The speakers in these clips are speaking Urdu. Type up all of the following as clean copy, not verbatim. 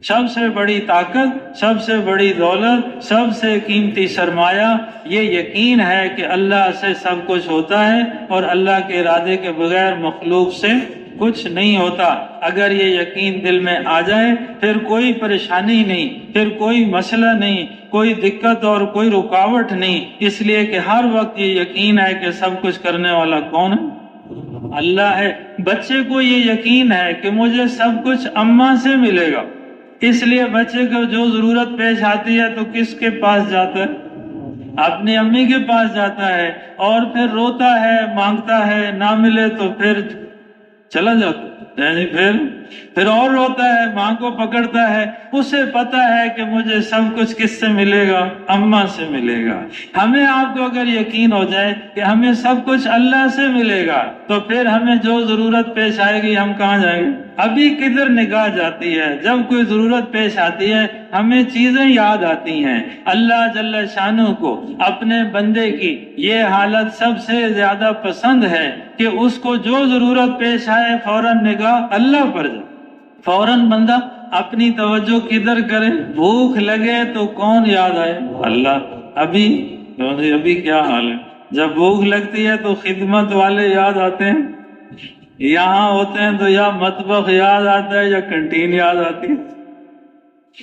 سب سے بڑی طاقت، سب سے بڑی دولت، سب سے قیمتی سرمایہ یہ یقین ہے کہ اللہ سے سب کچھ ہوتا ہے اور اللہ کے ارادے کے بغیر مخلوق سے کچھ نہیں ہوتا۔ اگر یہ یقین دل میں آ جائے پھر کوئی پریشانی نہیں، پھر کوئی مسئلہ نہیں، کوئی دقت اور کوئی رکاوٹ نہیں، اس لیے کہ ہر وقت یہ یقین ہے کہ سب کچھ کرنے والا کون ہے؟ اللہ ہے۔ بچے کو یہ یقین ہے کہ مجھے سب کچھ اماں سے ملے گا، اس لیے بچے کو جو ضرورت پیش آتی ہے تو کس کے پاس جاتا ہے؟ اپنی امی کے پاس جاتا ہے، اور پھر روتا ہے، مانگتا ہے، نہ ملے تو پھر چلا جاتا ہے، یعنی پھر اور روتا ہے، ماں کو پکڑتا ہے۔ اسے پتا ہے کہ مجھے سب کچھ کس سے ملے گا؟ اماں سے ملے گا۔ ہمیں آپ کو اگر یقین ہو جائے کہ ہمیں سب کچھ اللہ سے ملے گا تو پھر ہمیں جو ضرورت پیش آئے گی ہم کہاں جائیں گے؟ ابھی کدھر نگاہ جاتی ہے؟ جب کوئی ضرورت پیش آتی ہے ہمیں چیزیں یاد آتی ہیں۔ اللہ جل شانہ کو اپنے بندے کی یہ حالت سب سے زیادہ پسند ہے کہ اس کو جو ضرورت پیش آئے فوراً نگاہ اللہ پر جائے، فوراً بندہ اپنی توجہ کدھر کرے؟ بھوک لگے تو کون یاد آئے؟ اللہ۔ ابھی کیا حال ہے؟ جب بھوک لگتی ہے تو خدمت والے یاد آتے ہیں، یہاں ہوتے ہیں تو یا مطبخ یاد آتا ہے یا کنٹین یاد آتی ہے۔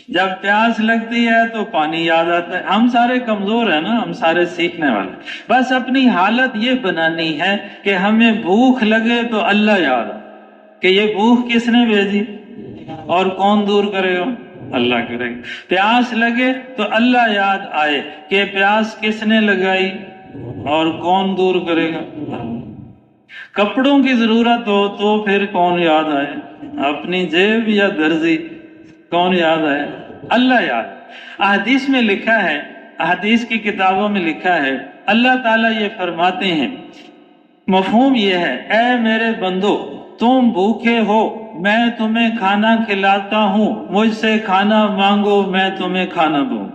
جب پیاس لگتی ہے تو پانی یاد آتا ہے۔ ہم سارے کمزور ہیں نا، ہم سارے سیکھنے والے۔ بس اپنی حالت یہ بنانی ہے کہ ہمیں بھوک لگے تو اللہ یاد آئے کہ یہ بھوک کس نے بھیجی اور کون دور کرے گا؟ اللہ کرے گا۔ پیاس لگے تو اللہ یاد آئے کہ پیاس کس نے لگائی اور کون دور کرے گا؟ کپڑوں کی ضرورت ہو تو پھر کون یاد آئے؟ اپنی جیب یا درزی؟ کون یاد آئے؟ اللہ یاد۔ احادیث میں لکھا ہے، احادیث کی کتابوں میں لکھا ہے، اللہ تعالیٰ یہ فرماتے ہیں، مفہوم یہ ہے، اے میرے بندو تم بھوکے ہو میں تمہیں کھانا کھلاتا ہوں، مجھ سے کھانا مانگو میں تمہیں کھانا دوں۔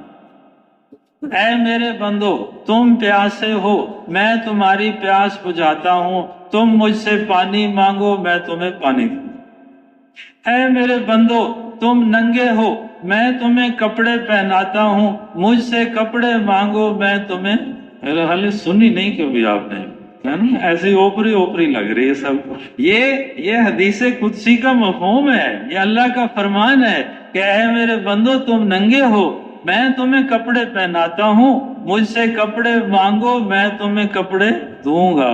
اے میرے بندو تم پیاسے ہو میں تمہاری پیاس بجھاتا ہوں، تم مجھ سے پانی مانگو میں تمہیں پانی دوں۔ اے میرے بندو تم ننگے ہو میں تمہیں کپڑے پہناتا ہوں، مجھ سے کپڑے مانگو میں تمہیں۔ میرے حال سنی نہیں کبھی آپ نے، ایسی اوپری لگ رہی ہے سب کو۔ یہ حدیث قدسی کا مفہوم ہے، یہ اللہ کا فرمان ہے کہ اے میرے بندو تم ننگے ہو میں تمہیں کپڑے پہناتا ہوں، مجھ سے کپڑے مانگو میں تمہیں کپڑے دوں گا،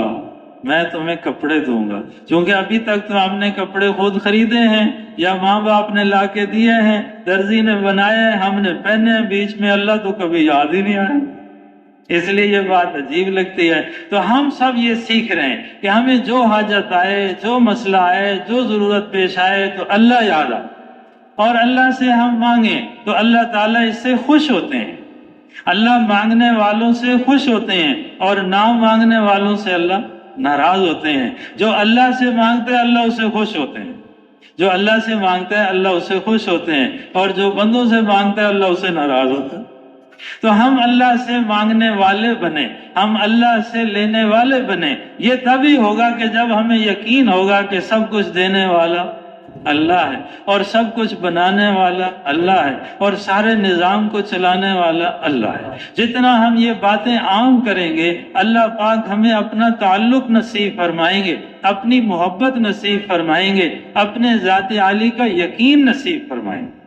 میں تمہیں کپڑے دوں گا۔ چونکہ ابھی تک تو ہم نے کپڑے خود خریدے ہیں یا ماں باپ نے لا کے دیے ہیں، درزی نے بنائے ہیں، ہم نے پہنے، بیچ میں اللہ تو کبھی یاد ہی نہیں آیا، اس لیے یہ بات عجیب لگتی ہے۔ تو ہم سب یہ سیکھ رہے ہیں کہ ہمیں جو حاجت آئے، جو مسئلہ آئے، جو ضرورت پیش آئے تو اللہ یاد آئے اور اللہ سے ہم مانگیں تو اللہ تعالیٰ اس سے خوش ہوتے ہیں۔ اللہ مانگنے والوں سے خوش ہوتے ہیں اور نہ مانگنے والوں سے اللہ ناراض ہوتے ہیں۔ جو اللہ سے مانگتا ہے اللہ اسے خوش ہوتے ہیں، جو اللہ سے مانگتا ہے اللہ اسے خوش ہوتے ہیں، اور جو بندوں سے مانگتا ہے اللہ اسے ناراض ہوتا ہے۔ تو ہم اللہ سے مانگنے والے بنے، ہم اللہ سے لینے والے بنے۔ یہ تبھی ہوگا کہ جب ہمیں یقین ہوگا کہ سب کچھ دینے والا اللہ ہے اور سب کچھ بنانے والا اللہ ہے اور سارے نظام کو چلانے والا اللہ ہے۔ جتنا ہم یہ باتیں عام کریں گے اللہ پاک ہمیں اپنا تعلق نصیب فرمائیں گے، اپنی محبت نصیب فرمائیں گے، اپنے ذات عالی کا یقین نصیب فرمائیں گے۔